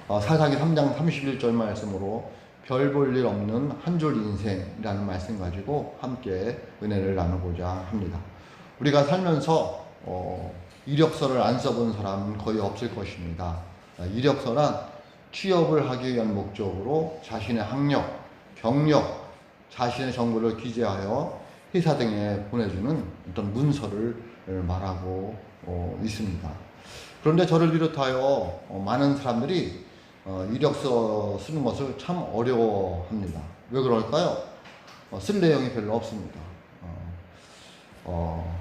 사사기 3장 31절 말씀으로 별 볼 일 없는 한 줄 인생이라는 말씀 가지고 함께 은혜를 나누고자 합니다. 우리가 살면서 이력서를 안 써본 사람은 거의 없을 것입니다. 이력서란 취업을 하기 위한 목적으로 자신의 학력, 경력, 자신의 정보를 기재하여 회사 등에 보내주는 어떤 문서를 말하고 있습니다. 그런데 저를 비롯하여 많은 사람들이 이력서 쓰는 것을 참 어려워합니다. 왜 그럴까요? 쓸 내용이 별로 없습니다.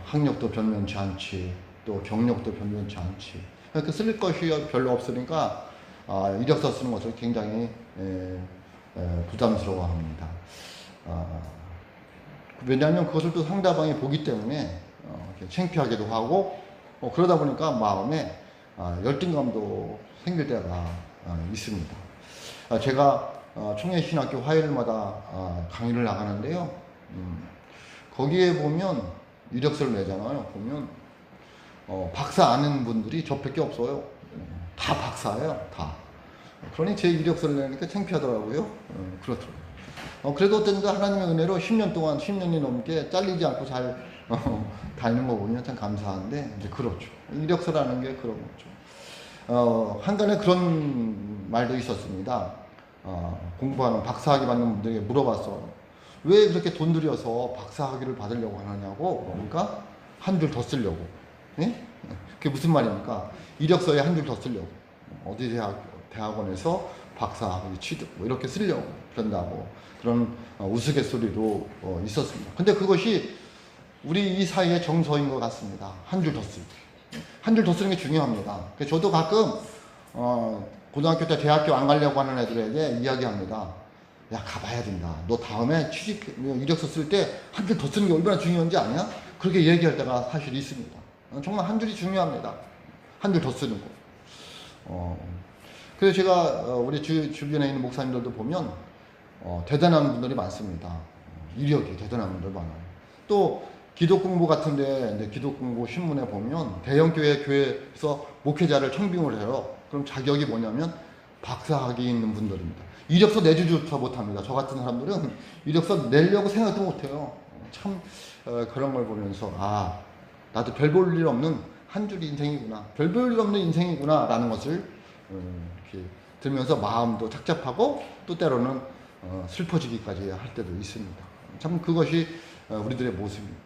학력도 변변치 않지, 또 경력도 변변치 않지. 그러니까 쓸 것이 별로 없으니까 이력서 쓰는 것을 굉장히 부담스러워합니다. 왜냐하면 그것을 또 상대방이 보기 때문에 창피하기도 하고 그러다 보니까 마음에 열등감도 생길 때가 있습니다. 제가 청해신학교 화요일마다 강의를 나가는데요. 거기에 보면 이력서를 내잖아요. 보면 박사 아는 분들이 저밖에 없어요. 다 박사예요. 다. 그러니 제 이력서를 내니까 창피하더라고요. 그렇더라고요. 그래도 어쨌든 하나님의 은혜로 10년 동안 10년이 넘게 잘리지 않고 잘 다니는 거 보면 참 감사한데 이제 그렇죠. 이력서라는 게 그런 거죠. 한간에 그런 말도 있었습니다. 공부하는 박사학위 받는 분들에게 물어봤어. 왜 그렇게 돈 들여서 박사학위를 받으려고 하느냐고. 그러니까 한 줄 더 쓰려고. 예? 그게 무슨 말입니까? 이력서에 한 줄 더 쓰려고. 어디 대학원에서 박사학위 취득 뭐 이렇게 쓰려고 그런다고 그런 우스갯소리도 있었습니다. 근데 그것이 우리 이 사회의 정서인 것 같습니다. 한 줄 더 쓰기. 한 줄 더 쓰는 게 중요합니다. 저도 가끔 고등학교 때 대학교 안 가려고 하는 애들에게 이야기합니다. 야, 가봐야 된다. 너 다음에 취직 이력서 쓸 때 한 줄 더 쓰는 게 얼마나 중요한지 아냐? 그렇게 얘기할 때가 사실 있습니다. 정말 한 줄이 중요합니다. 한 줄 더 쓰는 거. 그래서 제가 우리 주변에 있는 목사님들도 보면 대단한 분들이 많습니다. 이력이 대단한 분들 많아요. 또 기독공부 같은데 기독공부 신문에 보면 교회에서 목회자를 청빙을 해요. 그럼 자격이 뭐냐면 박사학위 있는 분들입니다. 이력서 내주조차 못합니다. 저 같은 사람들은 이력서 내려고 생각도 못해요. 참 그런 걸 보면서 나도 별 볼 일 없는 한 줄 인생이구나. 별 볼 일 없는 인생이구나 라는 것을 이렇게 들면서 마음도 착잡하고 또 때로는 슬퍼지기까지 할 때도 있습니다. 참 그것이 우리들의 모습입니다.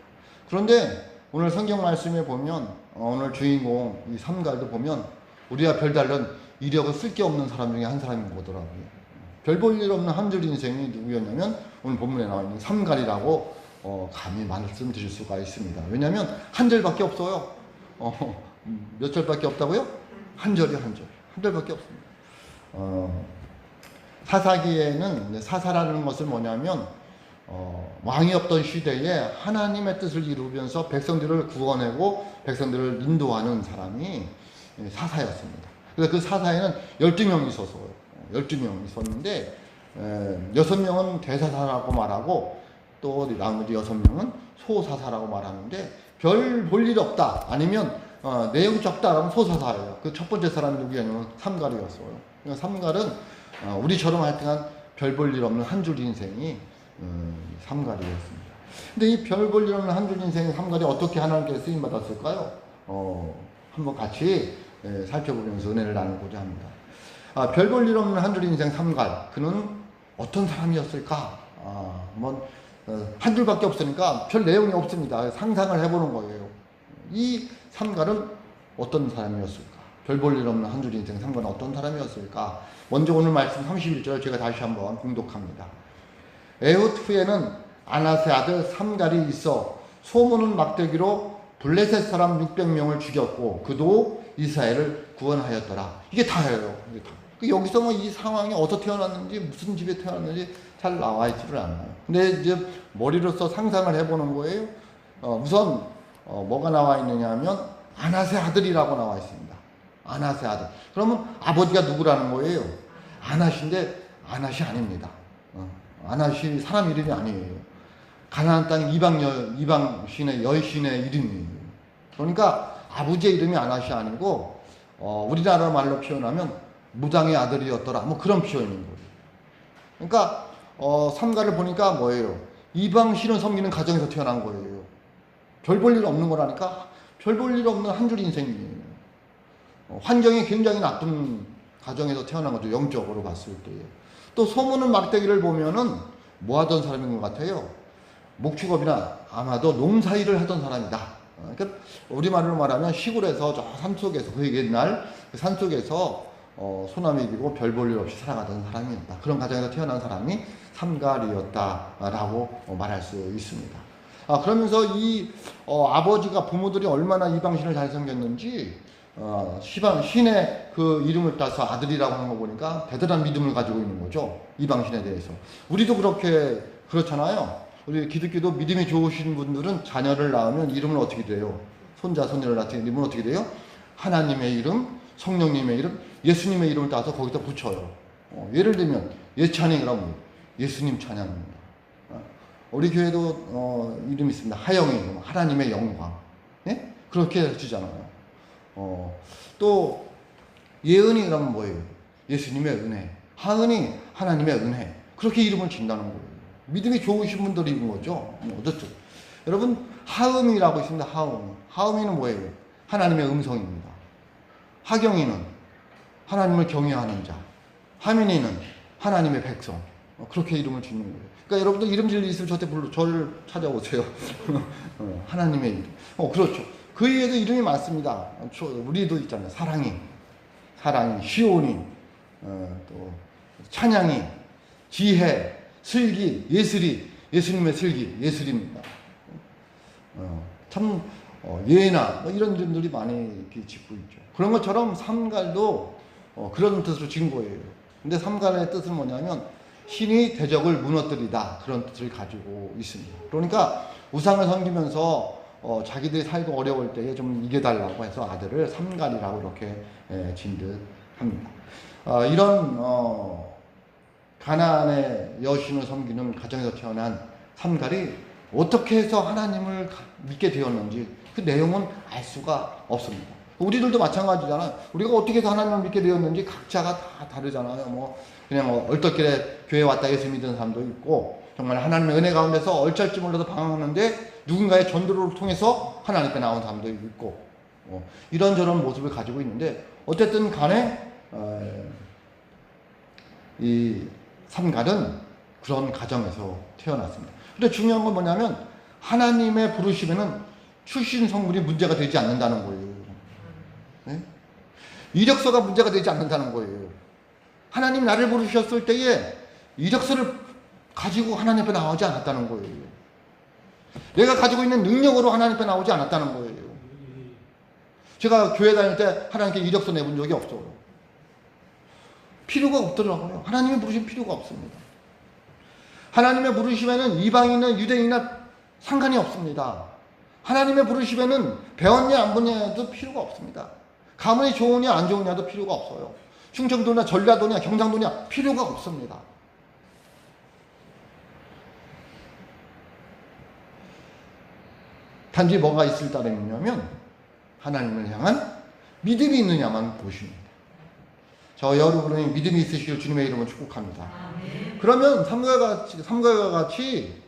그런데 오늘 성경 말씀에 보면 오늘 주인공 이 삼갈도 보면 우리와 별다른 이력을 쓸 게 없는 사람 중에 한 사람이 보더라고요. 별 볼 일 없는 한 줄 인생이 누구였냐면 오늘 본문에 나와 있는 삼갈이라고 감히 말씀드릴 수가 있습니다. 왜냐하면 한 절밖에 없어요. 몇 절밖에 없다고요? 한 절이요, 한 절. 한 절밖에 없습니다. 사사기에는 사사라는 것은 뭐냐면 왕이 없던 시대에 하나님의 뜻을 이루면서 백성들을 구원하고 백성들을 인도하는 사람이 사사였습니다. 그래서 그 사사에는 12명이 있어서 12명이 있었는데 6명은 대사사라고 말하고 또 나머지 6명은 소사사라고 말하는데 별 볼 일 없다 아니면 내용이 적다라면 소사사예요. 그 첫 번째 사람이 누구냐면 삼갈이었어요. 그러니까 삼갈은 우리처럼 하여튼 별 볼 일 없는 한 줄 인생이 삼갈이었습니다. 근데 이 별 볼 일 없는 한 줄 인생의 삼갈이 어떻게 하나님께서 쓰임 받았을까요? 한번 같이 살펴보면서 은혜를 나누고자 합니다. 별 볼 일 없는 한 줄 인생 삼갈, 그는 어떤 사람이었을까? 한 줄밖에 없으니까 별 내용이 없습니다. 상상을 해보는 거예요. 이 삼갈은 어떤 사람이었을까? 별 볼 일 없는 한 줄 인생 삼갈은 어떤 사람이었을까? 먼저 오늘 말씀 31절 제가 다시 한번 공독합니다. 에훗 후에는 아낫의 아들 삼갈이 있어 소문은 막대기로 블레셋 사람 600명을 죽였고 그도 이스라엘을 구원하였더라. 이게 다예요. 이게 다. 여기서 이 상황이 어디서 태어났는지 무슨 집에 태어났는지 잘 나와 있지를 않아요. 근데 이제 머리로서 상상을 해보는 거예요. 우선 뭐가 나와 있느냐 하면 아낫의 아들이라고 나와 있습니다. 아낫의 아들. 그러면 아버지가 누구라는 거예요? 아낫인데 아낫이 아닙니다. 아낫이 사람 이름이 아니에요. 가나안 땅 이방 신의 여신의 이름이에요. 그러니까 아버지의 이름이 아낫이 아니고 우리나라 말로 표현하면 무당의 아들이었더라. 뭐 그런 표현인 거예요. 그러니까 삼가를 보니까 뭐예요? 이방 신을 섬기는 가정에서 태어난 거예요. 별 볼 일 없는 거라니까. 별 볼 일 없는 한 줄 인생이에요. 환경이 굉장히 나쁜 가정에서 태어난 거죠. 영적으로 봤을 때에. 또 소문은 막대기를 보면은 뭐 하던 사람인 것 같아요? 목축업이나 아마도 농사일을 하던 사람이다. 그러니까 우리말로 말하면 시골에서 저 산속에서, 그 옛날 그 산속에서 소나무 이기고 별 볼 일 없이 살아가던 사람이었다. 그런 가정에서 태어난 사람이 삼갈이었다라고 말할 수 있습니다. 그러면서 이 아버지가, 부모들이 얼마나 이방신을 잘 섬겼는지 신의 그 이름을 따서 아들이라고 하는 거 보니까 대단한 믿음을 가지고 있는 거죠. 이방신에 대해서. 우리도 그렇잖아요. 우리 기독교도 믿음이 좋으신 분들은 자녀를 낳으면 이름을 어떻게 돼요? 손자, 손녀를 낳으면 이름은 어떻게 돼요? 하나님의 이름, 성령님의 이름, 예수님의 이름을 따서 거기다 붙여요. 예를 들면 예찬이라면 예수님 찬양입니다. 우리 교회도 이름이 있습니다. 하영이, 하나님의 영광. 예? 그렇게 주잖아요. 또 예은이라면 뭐예요? 예수님의 은혜. 하은이 하나님의 은혜. 그렇게 이름을 짓는다는 거예요. 믿음이 좋으신 분들이 있는 거죠. 어쨌든 여러분, 하음이라고 있습니다. 하음. 하음이는 뭐예요? 하나님의 음성입니다. 하경이는 하나님을 경외하는 자. 하민이는 하나님의 백성. 그렇게 이름을 짓는 거예요. 그러니까 여러분들 이름 지을 일 있으면 저를 찾아오세요. 하나님의 이름. 그렇죠. 그 외에도 이름이 많습니다. 우리도 있잖아요. 사랑이, 시온이, 또 찬양이, 지혜, 슬기, 예슬이, 예수님의 슬기, 예슬입니다. 참 예나 뭐 이런 이름들이 많이 이렇게 짓고 있죠. 그런 것처럼 삼갈도 그런 뜻으로 지은 거예요. 근데 삼갈의 뜻은 뭐냐면 신이 대적을 무너뜨리다, 그런 뜻을 가지고 있습니다. 그러니까 우상을 섬기면서 자기들이 살고 어려울 때에 좀 이겨달라고 해서 아들을 삼갈이라고 이렇게 진 듯 합니다. 이런 가나안의 여신을 섬기는 가정에서 태어난 삼갈이 어떻게 해서 하나님을 믿게 되었는지 그 내용은 알 수가 없습니다. 우리들도 마찬가지잖아요. 우리가 어떻게 해서 하나님을 믿게 되었는지 각자가 다 다르잖아요. 뭐 그냥 얼떨결에 교회 왔다 예수 믿는 사람도 있고, 정말 하나님의 은혜 가운데서 얼쩔지 몰라서 방황하는데 누군가의 전도를 통해서 하나님께 나온 사람도 있고, 이런저런 모습을 가지고 있는데, 어쨌든 간에 이 삼갈은 그런 가정에서 태어났습니다. 근데 중요한 건 뭐냐면 하나님의 부르심에는 출신 성분이 문제가 되지 않는다는 거예요. 네? 이력서가 문제가 되지 않는다는 거예요. 하나님 나를 부르셨을 때에 이력서를 가지고 하나님 앞에 나오지 않았다는 거예요. 내가 가지고 있는 능력으로 하나님 앞에 나오지 않았다는 거예요. 제가 교회 다닐 때 하나님께 이력서 내본 적이 없어요. 필요가 없더라고요. 하나님의 부르심 필요가 없습니다. 하나님의 부르심에는 이방인이나 유대인이나 상관이 없습니다. 하나님의 부르심에는 배웠냐 안 배웠냐도 필요가 없습니다. 가문이 좋으냐 안 좋으냐도 필요가 없어요. 충청도냐 전라도냐 경상도냐 필요가 없습니다. 단지 뭐가 있을 따름이냐면 하나님을 향한 믿음이 있느냐만 보십니다. 저 여러분이 믿음이 있으시길 주님의 이름으로 축복합니다. 그러면 삼가와 같이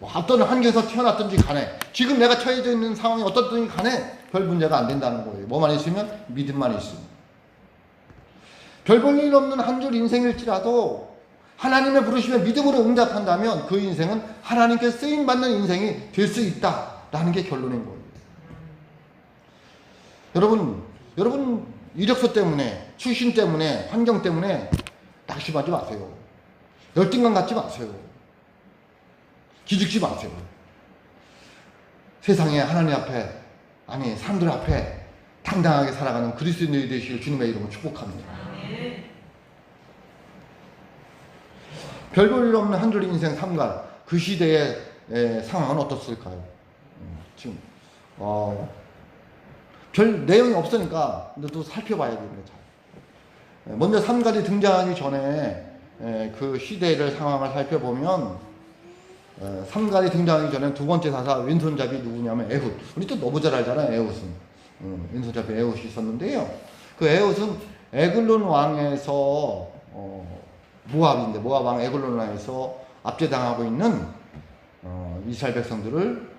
어떤 환경에서 태어났든지 간에, 지금 내가 처해져 있는 상황이 어떻든지 간에 별 문제가 안 된다는 거예요. 뭐만 있으면? 믿음만 있으면. 별 볼 일 없는 한 줄 인생일지라도 하나님의 부르심에 믿음으로 응답한다면 그 인생은 하나님께 쓰임받는 인생이 될 수 있다라는 게 결론인 거예요. 여러분 이력서 때문에, 출신 때문에, 환경 때문에 낙심하지 마세요. 열등감 갖지 마세요. 기죽지 마세요. 세상에 하나님 앞에, 아니 사람들 앞에 당당하게 살아가는 그리스도인이 되시길 주님의 이름으로 축복합니다. 별 볼 일 없는 한 줄 인생 삼갈, 그 시대의 상황은 어떻을까요? 지금 별 내용이 없으니까 근데 또 살펴봐야 됩니다. 먼저 삼갈이 등장하기 전에 그 시대를 상황을 살펴보면, 삼갈이 등장하기 전에 두 번째 사사 왼손잡이 누구냐면 에훗. 우리 또 너무 잘 알잖아요. 에훗은 왼손잡이 에훗이 있었는데요. 그 에훗은 에글론 왕에서 모압인데 모압 왕 에글론 왕에서 압제당하고 있는 이스라엘 백성들을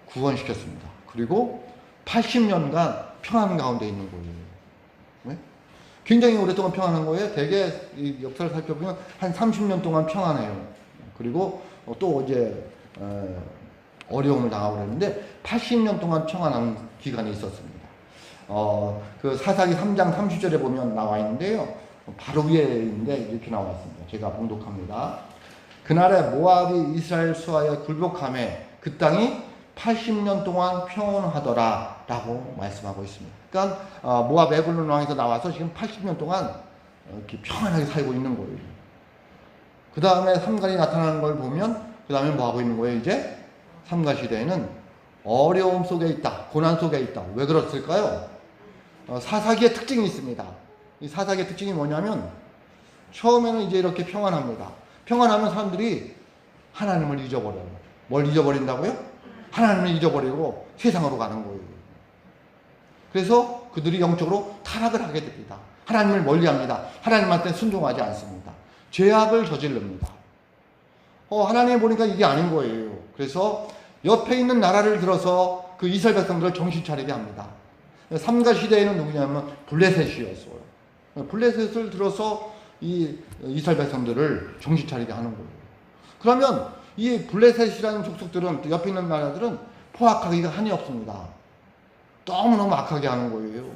구원시켰습니다. 그리고 80년간 평안 가운데 있는 거예요. 네? 굉장히 오랫동안 평안한 거예요. 대개 이 역사를 살펴보면 한 30년 동안 평안해요. 그리고 또 이제 어려움을 당하고 그랬는데 80년 동안 평안한 기간이 있었습니다. 그 사사기 3장 30절에 보면 나와 있는데요. 바로 위에인데 이렇게 나와 있습니다. 제가 봉독합니다. 그날에 모압이 이스라엘 수하여 굴복함에 그 땅이 80년 동안 평온하더라 라고 말씀하고 있습니다. 그러니까 모압 에글론 왕에서 나와서 지금 80년 동안 이렇게 평안하게 살고 있는 거예요. 그 다음에 삼갈이 나타나는 걸 보면 그 다음에 뭐 하고 있는 거예요? 이제 삼가 시대에는 어려움 속에 있다, 고난 속에 있다. 왜 그렇을까요? 사사기의 특징이 있습니다. 이 사사기의 특징이 뭐냐면 처음에는 이제 이렇게 평안합니다. 평안하면 사람들이 하나님을 잊어버려요. 뭘 잊어버린다고요? 하나님을 잊어버리고 세상으로 가는 거예요. 그래서 그들이 영적으로 타락을 하게 됩니다. 하나님을 멀리합니다. 하나님한테 순종하지 않습니다. 죄악을 저지릅니다. 하나님 보니까 이게 아닌 거예요. 그래서 옆에 있는 나라를 들어서 그 이스라엘 백성들을 정신 차리게 합니다. 삼가 시대에는 누구냐면 블레셋이었어요. 블레셋을 들어서 이 이스라엘 백성들을 정신 차리게 하는 거예요. 그러면 이 블레셋이라는 족속들은 옆에 있는 나라들은 포악하기가 한이 없습니다. 너무너무 악하게 하는 거예요.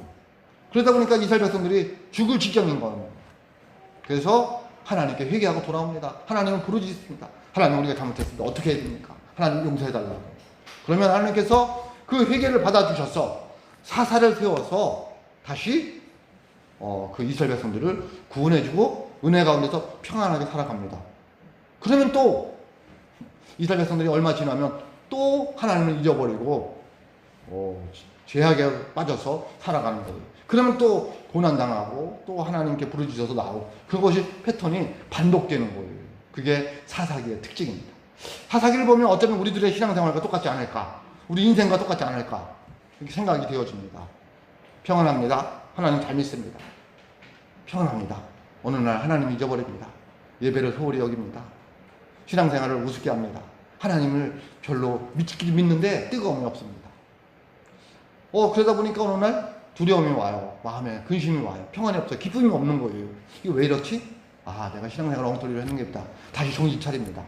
그러다 보니까 이스라엘 백성들이 죽을 직전인 거예요. 그래서 하나님께 회개하고 돌아옵니다. 하나님을 부르짖습니다. 하나님 우리가 잘못했습니다. 어떻게 해야 됩니까? 하나님 용서해달라고. 그러면 하나님께서 그 회개를 받아주셔서 사사를 세워서 다시 그 이스라엘 백성들을 구원해주고 은혜 가운데서 평안하게 살아갑니다. 그러면 또 이스라엘 백성들이 얼마 지나면 또 하나님을 잊어버리고 죄악에 빠져서 살아가는 거예요. 그러면 또 고난당하고 또 하나님께 부르짖어서 나오고 그것이 패턴이 반복되는 거예요. 그게 사사기의 특징입니다. 사사기를 보면 어쩌면 우리들의 신앙생활과 똑같지 않을까, 우리 인생과 똑같지 않을까 이렇게 생각이 되어집니다. 평안합니다. 하나님 잘 믿습니다. 평안합니다. 어느 날 하나님 잊어버립니다. 예배를 소홀히 여깁니다. 신앙생활을 우습게 합니다. 하나님을 별로 믿는데 뜨거움이 없습니다. 그러다 보니까 어느 날 두려움이 와요. 마음에 근심이 와요. 평안이 없어요. 기쁨이 없는 거예요. 이거 왜 이렇지? 내가 신앙생활 엉터리를 했는 게 있다. 다시 정신 차립니다.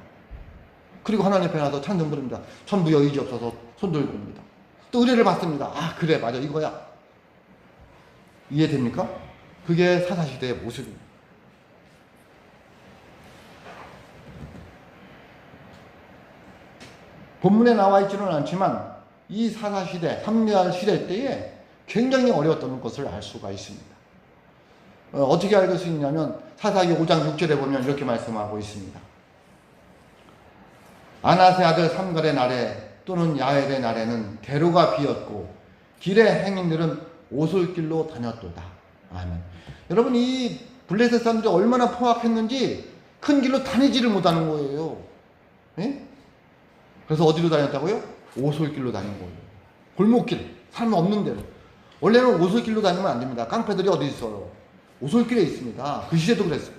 그리고 하나님 앞에 나서 찬송 부릅니다. 천부여 이지없어서 손 들고 옵니다. 또 은혜를 받습니다. 그래 맞아 이거야. 이해됩니까? 그게 사사시대의 모습입니다. 본문에 나와 있지는 않지만 이 사사시대, 삼가 시대 때에 굉장히 어려웠던 것을 알 수가 있습니다. 어떻게 알 수 있냐면 사사기 5장 6절에 보면 이렇게 말씀하고 있습니다. 아나세 아들 삼갈의 날에 또는 야엘의 날에는 대로가 비었고 길의 행인들은 오솔길로 다녔도다. 아멘. 여러분 이 블레셋 사람들이 얼마나 포악했는지 큰 길로 다니지를 못하는 거예요. 네? 그래서 어디로 다녔다고요? 오솔길로 다닌 거예요. 골목길, 사람 없는 데로. 원래는 오솔길로 다니면 안 됩니다. 깡패들이 어디 있어요? 오솔길에 있습니다. 그 시대도 그랬어요.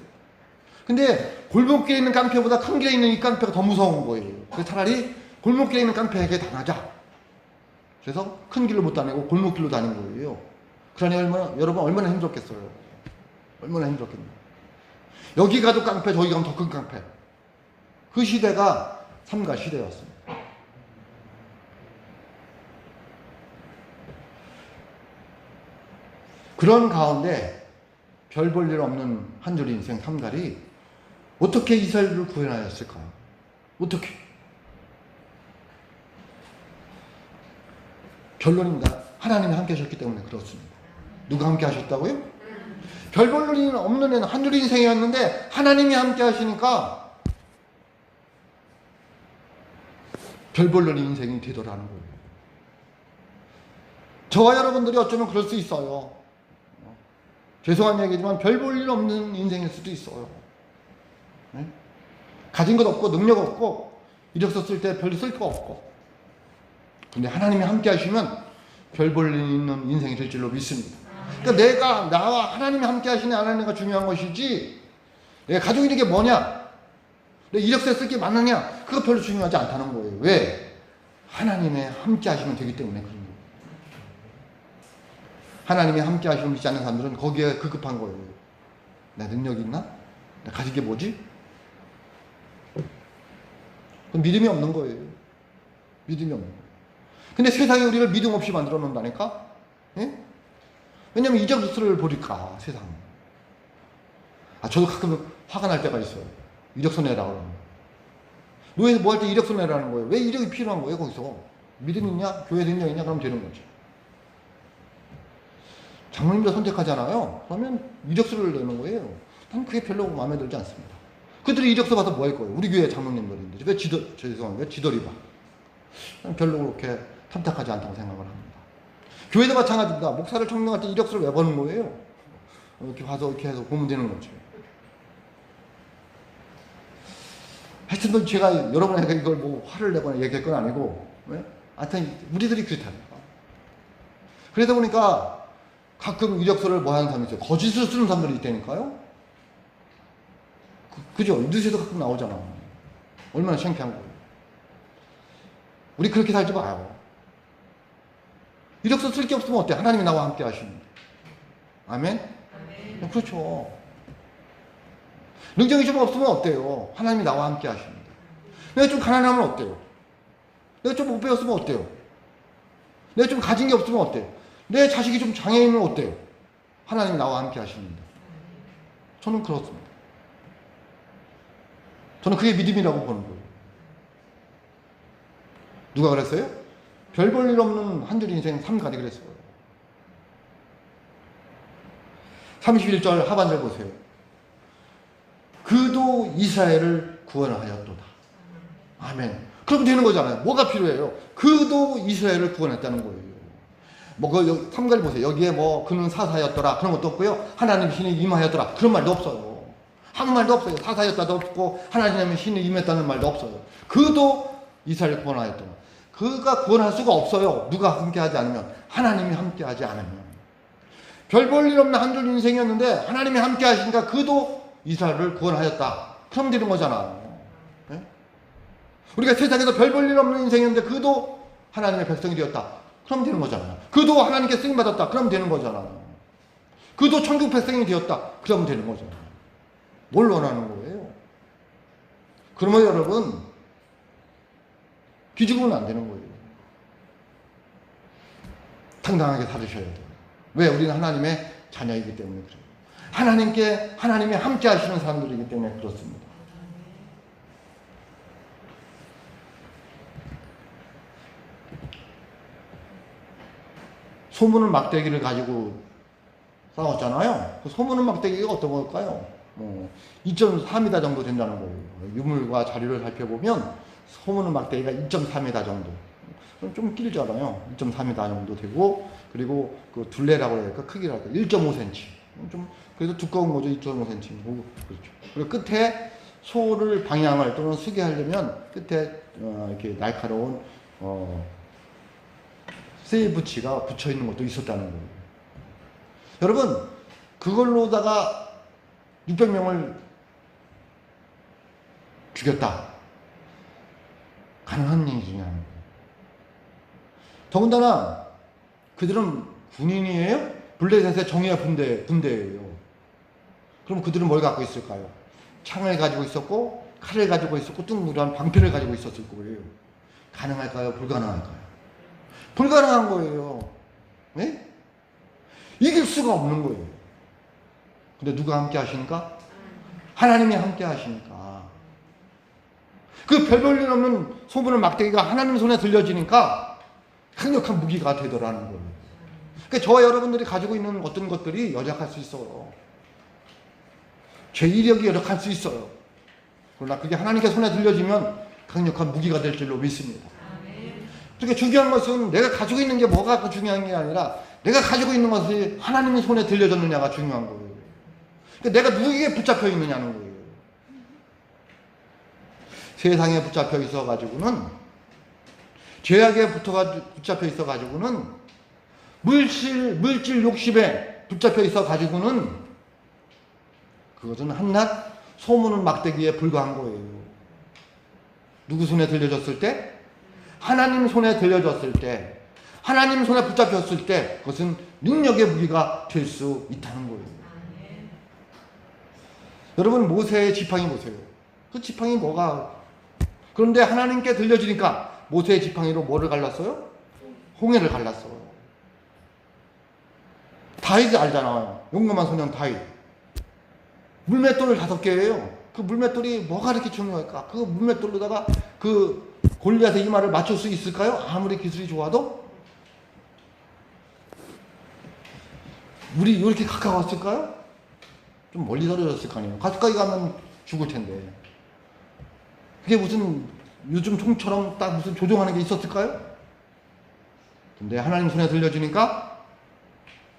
근데 골목길에 있는 깡패보다 큰 길에 있는 이 깡패가 더 무서운 거예요. 그래서 차라리 골목길에 있는 깡패에게 당하자. 그래서 큰 길로 못 다니고 골목길로 다닌 거예요. 그러니 여러분 얼마나 힘들었겠어요. 얼마나 힘들었겠나요. 여기 가도 깡패, 저기 가면 더 큰 깡패. 그 시대가 삼가 시대였습니다. 그런 가운데 별 볼 일 없는 한 줄 인생 삼갈이 어떻게 이스라엘을 구원하였을까요? 어떻게? 결론입니다. 하나님이 함께 하셨기 때문에 그렇습니다. 누가 함께 하셨다고요? 별 볼 일 없는 애는 한 줄 인생이었는데 하나님이 함께 하시니까 별 볼 일 인생이 되더라는 거예요. 저와 여러분들이 어쩌면 그럴 수 있어요. 죄송한 얘기지만 별 볼 일 없는 인생일 수도 있어요. 네? 가진 것 없고 능력 없고 이력서 쓸 때 별로 쓸 거 없고 근데 하나님이 함께 하시면 별 볼 일 있는 인생이 될 줄로 믿습니다. 그러니까 내가 나와 하나님이 함께 하시냐 안 하느냐가 중요한 것이지 내가 가지고 있는 게 뭐냐, 내 이력서에 쓸 게 맞느냐, 그거 별로 중요하지 않다는 거예요. 왜? 하나님의 함께 하시면 되기 때문에 그런 거예요. 하나님이 함께 하시면 믿지 않는 사람들은 거기에 급급한 거예요. 내 능력이 있나? 내가 가진 게 뭐지? 그럼 믿음이 없는 거예요. 믿음이 없는 거예요. 근데 세상이 우리를 믿음 없이 만들어 놓는다니까? 예? 왜냐면 이력서를 보니까 세상. 저도 가끔 화가 날 때가 있어요. 이력서 내라 그러면. 노예에서 뭐 할 때 이력서 내라는 거예요. 왜 이력이 필요한 거예요 거기서? 믿음 있냐? 교회 능력 있냐? 그러면 되는 거죠. 장로님도 선택하잖아요. 그러면 이력서를 내는 거예요. 난 그게 별로 마음에 들지 않습니다. 그들이 이력서 봐서 뭐 할 거예요? 우리 교회 장로님들인데 왜 죄송합니다. 왜 지더리 봐? 난 별로 그렇게 탐탁하지 않다고 생각을 합니다. 교회도 마찬가지입니다. 목사를 청명할 때 이력서를 왜 보는 거예요? 이렇게 봐서 이렇게 해서 보면 되는 거죠. 하여튼 제가 여러분에게 이걸 뭐 화를 내거나 얘기할 건 아니고, 왜? 하여튼 우리들이 그렇다니까. 그러다 보니까 가끔 이력서를 뭐 하는 사람이 있어요. 거짓을 쓰는 사람들이 있다니까요. 그죠? 뉴스에도 가끔 나오잖아. 얼마나 창피한 거예요. 우리 그렇게 살지 마요. 이력서 쓸 게 없으면 어때? 하나님이 나와 함께 하시는데. 아멘? 아멘. 그렇죠. 능력이 좀 없으면 어때요? 하나님이 나와 함께 하시는데. 내가 좀 가난하면 어때요? 내가 좀 못 배웠으면 어때요? 내가 좀 가진 게 없으면 어때요? 내 자식이 좀 장애인은 어때요? 하나님이 나와 함께 하시는데. 저는 그렇습니다. 저는 그게 믿음이라고 보는 거예요. 누가 그랬어요? 별 볼 일 없는 한 줄 인생 삼가리 그랬어요. 31절 하반절 보세요. 그도 이스라엘을 구원하였도다. 아멘. 그럼 되는 거잖아요. 뭐가 필요해요? 그도 이스라엘을 구원했다는 거예요. 뭐, 그, 3절 보세요. 여기에 뭐, 그는 사사였더라. 그런 것도 없고요. 하나님 신이 임하였더라. 그런 말도 없어요. 아무 말도 없어요. 사사였다도 없고, 하나님의 신이 임했다는 말도 없어요. 그도 이스라엘을 구원하였더라. 그가 구원할 수가 없어요. 누가 함께 하지 않으면. 하나님이 함께 하지 않으면. 별 볼 일 없는 한 줄 인생이었는데, 하나님이 함께 하시니까 그도 이스라엘을 구원하였다. 그럼 되는 거잖아요. 네? 우리가 세상에서 별 볼 일 없는 인생이었는데 그도 하나님의 백성이 되었다. 그럼 되는 거잖아요. 그도 하나님께 쓰임받았다. 그럼 되는 거잖아요. 그도 천국 백성이 되었다. 그럼 되는 거잖아요. 뭘 원하는 거예요? 그러면 여러분 기죽으면 안 되는 거예요. 당당하게 살으셔야 돼요. 왜? 우리는 하나님의 자녀이기 때문에 그래요. 하나님이 함께 하시는 사람들이기 때문에 그렇습니다. 소문은 막대기를 가지고 싸웠잖아요. 그 소문은 막대기가 어떤 걸까요? 2.4m 정도 된다는 거예요. 유물과 자료를 살펴보면 소문은 막대기가 2.4m 정도. 좀 길잖아요. 2.4m 정도 되고, 그리고 그 둘레라고 해야 될까? 크기라고 할까? 1.5cm. 좀 그래도 두꺼운 거죠. 2.5cm. 그렇죠. 그리고 끝에 소를 방향을 또는 쓰게 하려면 끝에 이렇게 날카로운 세이브치가 붙여 있는 것도 있었다는 거예요. 여러분, 그걸로다가 600명을 죽였다. 가능한 일이냐. 더군다나 그들은 군인이에요? 블레셋의 정예 군대예요. 그럼 그들은 뭘 갖고 있을까요? 창을 가지고 있었고, 칼을 가지고 있었고, 뚱뚱한 방패를 가지고 있었을 거예요. 가능할까요? 불가능할까요? 불가능한 거예요. 네? 이길 수가 없는 거예요. 근데 누가 함께 하시니까? 하나님이 함께 하시니까. 그 별 볼 일 없는 소문의 막대기가 하나님 손에 들려지니까 강력한 무기가 되더라는 거예요. 그러니까 저와 여러분들이 가지고 있는 어떤 것들이 연약할 수 있어요. 제 이력이 연약할 수 있어요. 그러나 그게 하나님께 손에 들려지면 강력한 무기가 될 줄로 믿습니다. 그러니까 중요한 것은 내가 가지고 있는 게 뭐가 중요한 게 아니라 내가 가지고 있는 것이 하나님의 손에 들려졌느냐가 중요한 거예요. 그러니까 내가 누구에게 붙잡혀 있느냐는 거예요. 세상에 붙잡혀 있어가지고는, 죄악에 붙잡혀 있어가지고는 물질 욕심에 붙잡혀 있어 가지고는 그것은 한낱 소문은 막대기에 불과한 거예요. 누구 손에 들려졌을 때? 하나님 손에 들려졌을 때, 하나님 손에 붙잡혔을 때 그것은 능력의 무기가 될 수 있다는 거예요. 여러분 모세의 지팡이 보세요. 그 지팡이 뭐가, 그런데 하나님께 들려지니까 모세의 지팡이로 뭐를 갈랐어요? 홍해를 갈랐어요. 다윗 알잖아요. 용감한 소년 다윗. 물맷돌을 5개예요. 그 물맷돌이 뭐가 이렇게 중요할까? 그 물맷돌로다가 그 골리앗의 이마를 맞출 수 있을까요? 아무리 기술이 좋아도? 우리 이렇게 가까웠을까요? 좀 멀리 떨어졌을 거 아니에요. 가까이 가면 죽을 텐데. 그게 무슨 요즘 총처럼 딱 무슨 조종하는 게 있었을까요? 근데 하나님 손에 들려주니까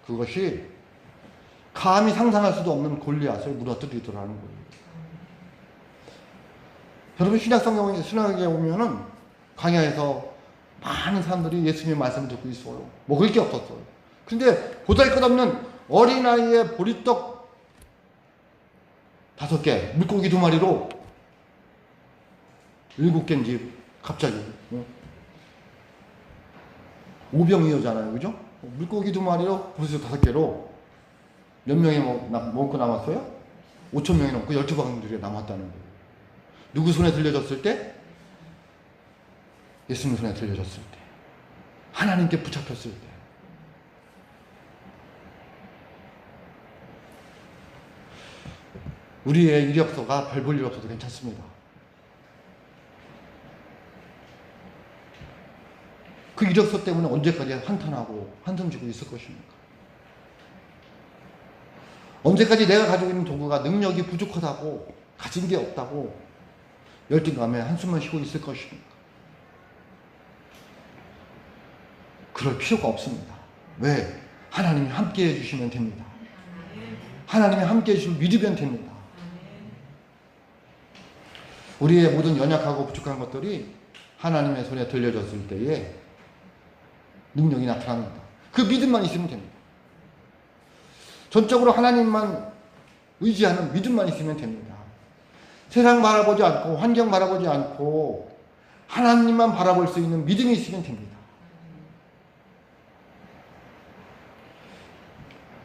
그것이 감히 상상할 수도 없는 골리앗을 무너뜨리더라는 거예요. 여러분 신약성경에 오면은 광야에서 많은 사람들이 예수님의 말씀을 듣고 있어요. 먹을 게 없었어요. 근데 보잘것없는 어린아이의 보리떡 5개, 물고기 2마리로 7개인지 갑자기 오병이어잖아요. 그죠? 물고기 2마리로 보리떡 5개로 몇 명이 먹고 남았어요? 5,000명이 넘고 12방들이 남았다는 거예요. 누구 손에 들려졌을 때? 예수님 손에 들려졌을 때. 하나님께 붙잡혔을 때. 우리의 이력서가 별 볼 일 없어도 괜찮습니다. 그 이력서 때문에 언제까지 한탄하고 한숨 쉬고 있을 것입니까? 언제까지 내가 가지고 있는 도구가 능력이 부족하다고, 가진 게 없다고 열등감에 한숨만 쉬고 있을 것입니까? 그럴 필요가 없습니다. 왜? 하나님이 함께 해주시면 됩니다. 하나님이 함께 해주시면 믿으면 됩니다. 우리의 모든 연약하고 부족한 것들이 하나님의 손에 들려졌을 때에 능력이 나타납니다. 그 믿음만 있으면 됩니다. 전적으로 하나님만 의지하는 믿음만 있으면 됩니다. 세상 바라보지 않고 환경 바라보지 않고 하나님만 바라볼 수 있는 믿음이 있으면 됩니다.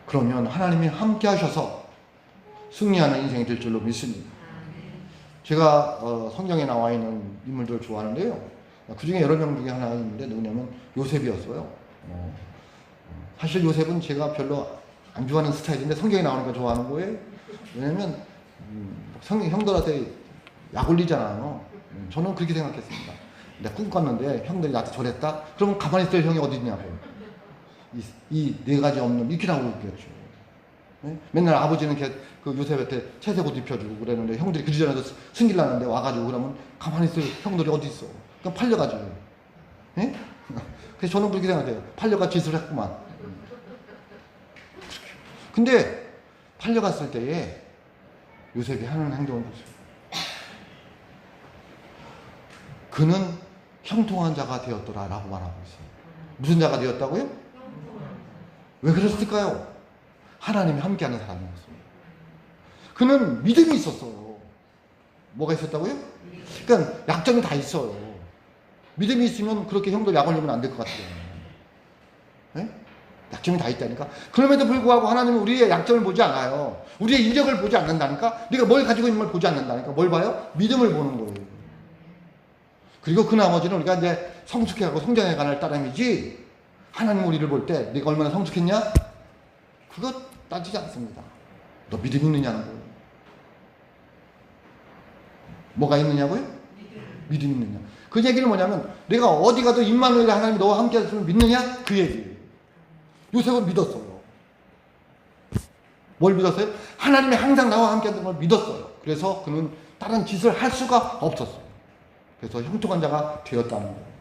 그러면 하나님이 함께 하셔서 승리하는 인생이 될 줄로 믿습니다. 제가 성경에 나와 있는 인물들을 좋아하는데요. 그 중에 여러 명 중에 하나 있는데 누구냐면 요셉이었어요. 사실 요셉은 제가 별로 안 좋아하는 스타일인데 성경에 나오니까 좋아하는 거예요. 왜냐면 형들한테 약 올리잖아요. 저는 그렇게 생각했습니다. 내가 꿈 꿨는데 형들이 나한테 저랬다? 그러면 가만히 있을 형이 어디 있냐고요. 이 4가지 없는 이렇게 나오고 있겠죠. 네? 맨날 아버지는 그 요셉한테 채색 옷 입혀주고 그랬는데 형들이 그 전에도 승길나는데 와가지고 그러면 가만히 있을 형들이 어디 있어. 그냥 팔려가지고. 네? 그래서 저는 그렇게 생각해요. 팔려가 짓을 했구만. 근데 팔려갔을 때에 요셉이 하는 행동을 보세요. 그는 형통한 자가 되었더라 라고 말하고 있어요. 무슨 자가 되었다고요? 왜 그랬을까요? 하나님이 함께하는 사람이었어요. 그는 믿음이 있었어요. 뭐가 있었다고요? 그러니까 약점이 다 있어요. 믿음이 있으면 그렇게 형들 약 올리면 안 될 것 같아요. 네? 약점이 다 있다니까. 그럼에도 불구하고 하나님은 우리의 약점을 보지 않아요. 우리의 이력을 보지 않는다니까. 네가 뭘 가지고 있는 걸 보지 않는다니까. 뭘 봐요? 믿음을 보는 거예요. 그리고 그 나머지는 우리가 이제 성숙해가고 성장해 가는 따름이지, 하나님 우리를 볼 때 네가 얼마나 성숙했냐? 그거 따지지 않습니다. 너 믿음 있느냐는 거예요. 뭐가 있느냐고요? 믿음 있느냐. 그 얘기는 뭐냐면 내가 어디 가도 임마누엘 하나님이 너와 함께 했으면 믿느냐? 그 얘기예요. 요셉은 믿었어요. 뭘 믿었어요? 하나님이 항상 나와 함께 했던 걸 믿었어요. 그래서 그는 다른 짓을 할 수가 없었어요. 그래서 형통한 자가 되었다는 거예요.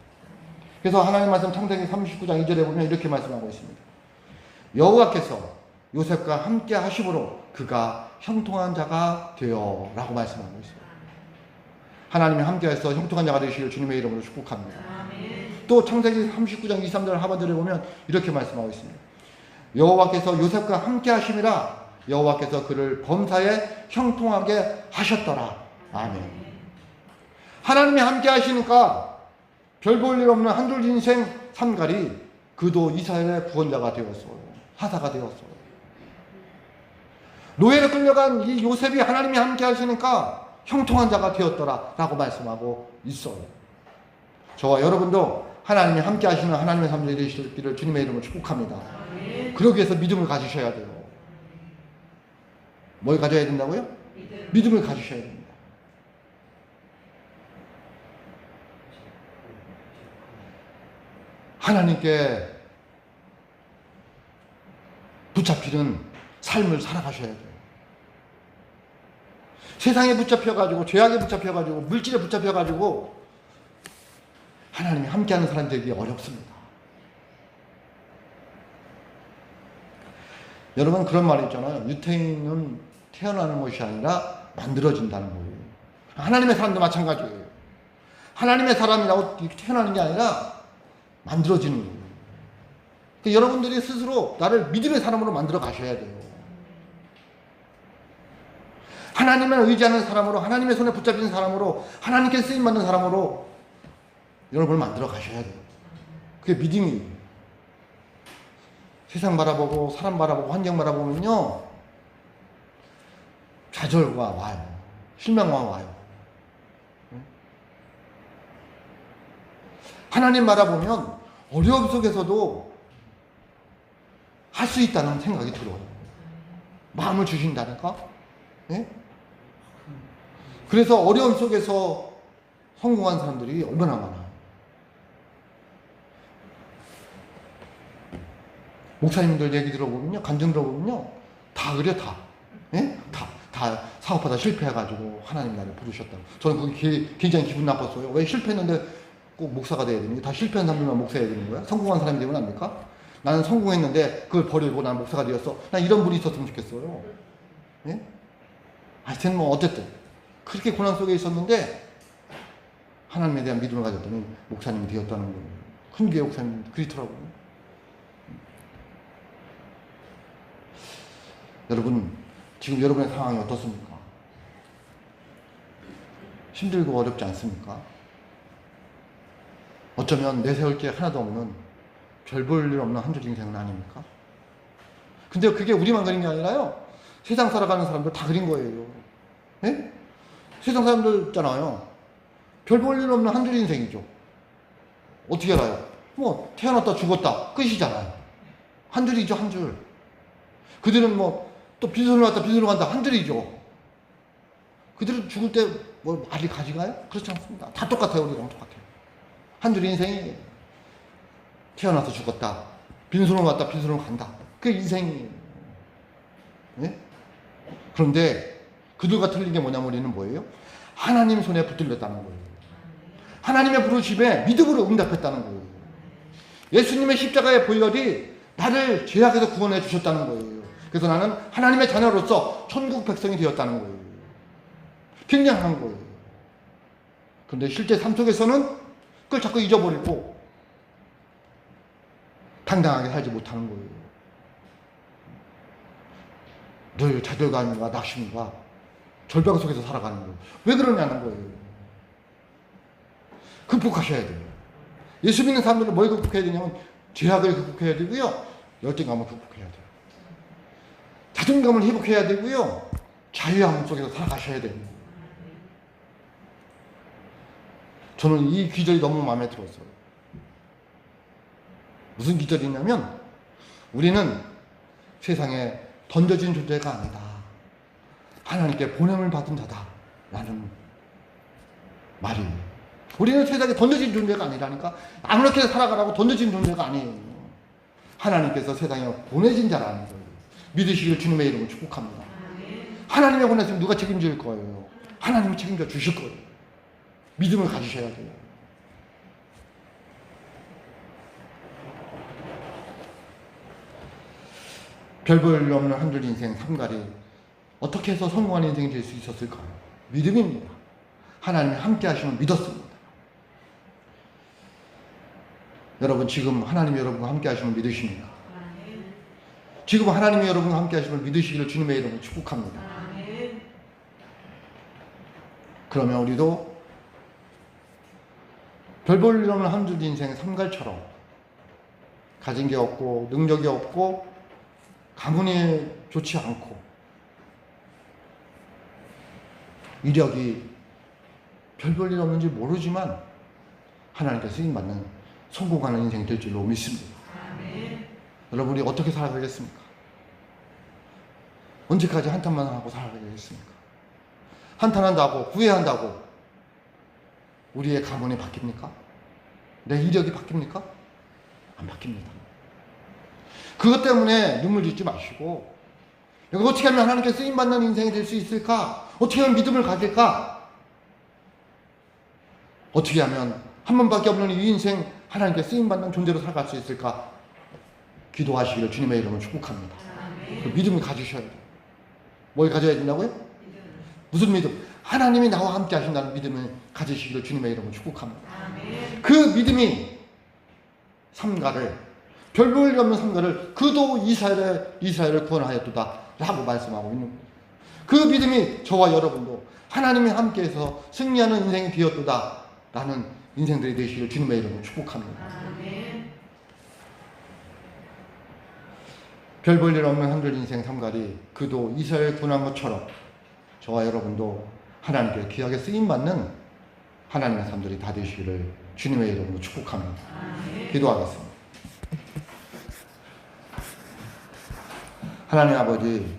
그래서 하나님 말씀 창세기 39장 2절에 보면 이렇게 말씀하고 있습니다. 여호와께서 요셉과 함께 하심으로 그가 형통한 자가 되어 라고 말씀하고 있습니다. 하나님이 함께해서 형통한 자가 되시길 주님의 이름으로 축복합니다. 또 창세기 39장 23절 하반절에 보면 이렇게 말씀하고 있습니다. 여호와께서 요셉과 함께 하심이라 여호와께서 그를 범사에 형통하게 하셨더라. 아멘. 하나님이 함께 하시니까 별 볼 일 없는 한 줄 인생 삼갈이 그도 이스라엘의 구원자가 되었어요. 사사가 되었어요. 노예로 끌려간 이 요셉이 하나님이 함께 하시니까 형통한 자가 되었더라 라고 말씀하고 있어요. 저와 여러분도 하나님이 함께 하시는 하나님의 삶이 되시기를 주님의 이름으로 축복합니다. 그러기 위해서 믿음을 가지셔야 돼요. 뭘 가져야 된다고요? 믿음을 가지셔야 됩니다. 하나님께 붙잡히는 삶을 살아가셔야 돼요. 세상에 붙잡혀가지고, 죄악에 붙잡혀가지고, 물질에 붙잡혀가지고 하나님이 함께하는 사람 되기 어렵습니다. 여러분, 그런 말이 있잖아요. 유태인은 태어나는 것이 아니라 만들어진다는 거예요. 하나님의 사람도 마찬가지예요. 하나님의 사람이라고 태어나는 게 아니라 만들어지는 거예요. 그러니까 여러분들이 스스로 나를 믿음의 사람으로 만들어 가셔야 돼요. 하나님을 의지하는 사람으로, 하나님의 손에 붙잡힌 사람으로, 하나님께 쓰임받는 사람으로 여러분을 만들어 가셔야 돼요. 그게 믿음이에요. 세상 바라보고 사람 바라보고 환경 바라보면요, 좌절과 와요. 실망과 와요. 하나님 바라보면 어려움 속에서도 할 수 있다는 생각이 들어요. 마음을 주신다니까? 예? 그래서 어려움 속에서 성공한 사람들이 얼마나 많아요. 목사님들 얘기 들어보면요, 간증 들어보면요, 다 그래, 다. 예? 다 사업하다 실패해가지고 하나님 나를 부르셨다고. 저는 그게 굉장히 기분 나빴어요. 왜 실패했는데 꼭 목사가 돼야 됩니까? 다 실패한 사람들만 목사해야 되는 거야? 성공한 사람이 되면 안 됩니까? 나는 성공했는데 그걸 버리고 난 목사가 되었어. 난 이런 분이 있었으면 좋겠어요. 예? 하여튼 뭐 어쨌든 그렇게 고난 속에 있었는데 하나님에 대한 믿음을 가졌더니 목사님이 되었다는 거예요. 큰 교회 목사님 그렇더라고요. 여러분, 지금 여러분의 상황이 어떻습니까? 힘들고 어렵지 않습니까? 어쩌면 내세울 게 하나도 없는 별 볼 일 없는 한 줄 인생은 아닙니까? 근데 그게 우리만 그린 게 아니라요, 세상 살아가는 사람들 다 그린 거예요. 예? 세상 사람들 있잖아요, 별 볼 일 없는 한 줄 인생이죠. 어떻게 알아요? 뭐 태어났다 죽었다 끝이잖아요. 한 줄이죠, 한 줄. 그들은 뭐 또 빈손으로 왔다 빈손으로 간다 한 줄이죠. 그들은 죽을 때 뭐 말이 가지가요? 그렇지 않습니다. 다 똑같아요. 우리랑 똑같아요. 한 줄 인생이 태어나서 죽었다, 빈손으로 왔다 빈손으로 간다, 그 인생이에요. 네? 그런데 그들과 틀린 게 뭐냐면 우리는 뭐예요? 하나님 손에 붙들렸다는 거예요. 하나님의 부르심에 믿음으로 응답했다는 거예요. 예수님의 십자가의 보혈이 나를 죄악에서 구원해 주셨다는 거예요. 그래서 나는 하나님의 자녀로서 천국 백성이 되었다는 거예요. 굉장한 거예요. 그런데 실제 삶 속에서는 그걸 자꾸 잊어버리고 당당하게 살지 못하는 거예요. 늘 좌절감과 낙심과 절벽 속에서 살아가는 거예요. 왜 그러냐는 거예요. 극복하셔야 돼요. 예수 믿는 사람들은 뭘 극복해야 되냐면 죄악을 극복해야 되고요, 열등감을 극복해야 돼요. 자존감을 회복해야 되고요, 자유함 속에서 살아가셔야 됩니다. 저는 이 기절이 너무 마음에 들었어요. 무슨 기절이냐면 우리는 세상에 던져진 존재가 아니다, 하나님께 보냄을 받은 자다 라는 말이에요. 우리는 세상에 던져진 존재가 아니라니까. 아무렇게 살아가라고 던져진 존재가 아니에요. 하나님께서 세상에 보내진 자라는 거예요. 믿으시길 주님의 이름으로 축복합니다. 하나님의 보내심 누가 책임질 거예요? 하나님이 책임져 주실 거예요. 믿음을 가지셔야 돼요. 별 볼 일 없는 한 줄 인생 삼갈이 어떻게 해서 성공한 인생이 될 수 있었을까요? 믿음입니다. 하나님이 함께 하시면 믿었습니다. 여러분, 지금 하나님이 여러분과 함께 하시면 믿으십니까? 지금 하나님이 여러분과 함께 하심을 믿으시기를 주님의 이름으로 축복합니다. 그러면 우리도 별 볼 일 없는 한 줄 인생 삼갈처럼 가진 게 없고 능력이 없고 가문이 좋지 않고 이력이 별 볼 일 없는지 모르지만 하나님께 쓰임받는 성공하는 인생이 될 줄로 믿습니다. 여러분이 어떻게 살아가겠습니까? 언제까지 한탄만 하고 살아가겠습니까? 한탄한다고 후회한다고 우리의 가문이 바뀝니까? 내 이력이 바뀝니까? 안 바뀝니다. 그것 때문에 눈물 짓지 마시고 내가 어떻게 하면 하나님께 쓰임받는 인생이 될 수 있을까? 어떻게 하면 믿음을 가질까? 어떻게 하면 한 번밖에 없는 이 인생 하나님께 쓰임받는 존재로 살아갈 수 있을까? 기도하시기를 주님의 이름으로 축복합니다. 그 믿음을 가지셔야 돼요. 뭘 가져야 된다고요? 무슨 믿음? 하나님이 나와 함께 하신다는 믿음을 가지시기를 주님의 이름으로 축복합니다. 그 믿음이 삼가를 별 볼 일 없는 삼가를 그도 이스라엘을 구원하였도다 라고 말씀하고 있는 거예요. 그 믿음이 저와 여러분도 하나님이 함께해서 승리하는 인생이 되었도다 라는 인생들이 되시기를 주님의 이름으로 축복합니다. 별 볼 일 없는 한들 인생 삼갈이 그도 이스라엘 구원한 것처럼 저와 여러분도 하나님께 귀하게 쓰임받는 하나님의 삶들이 다 되시기를 주님의 이름으로 축복합니다. 기도하겠습니다. 하나님 아버지,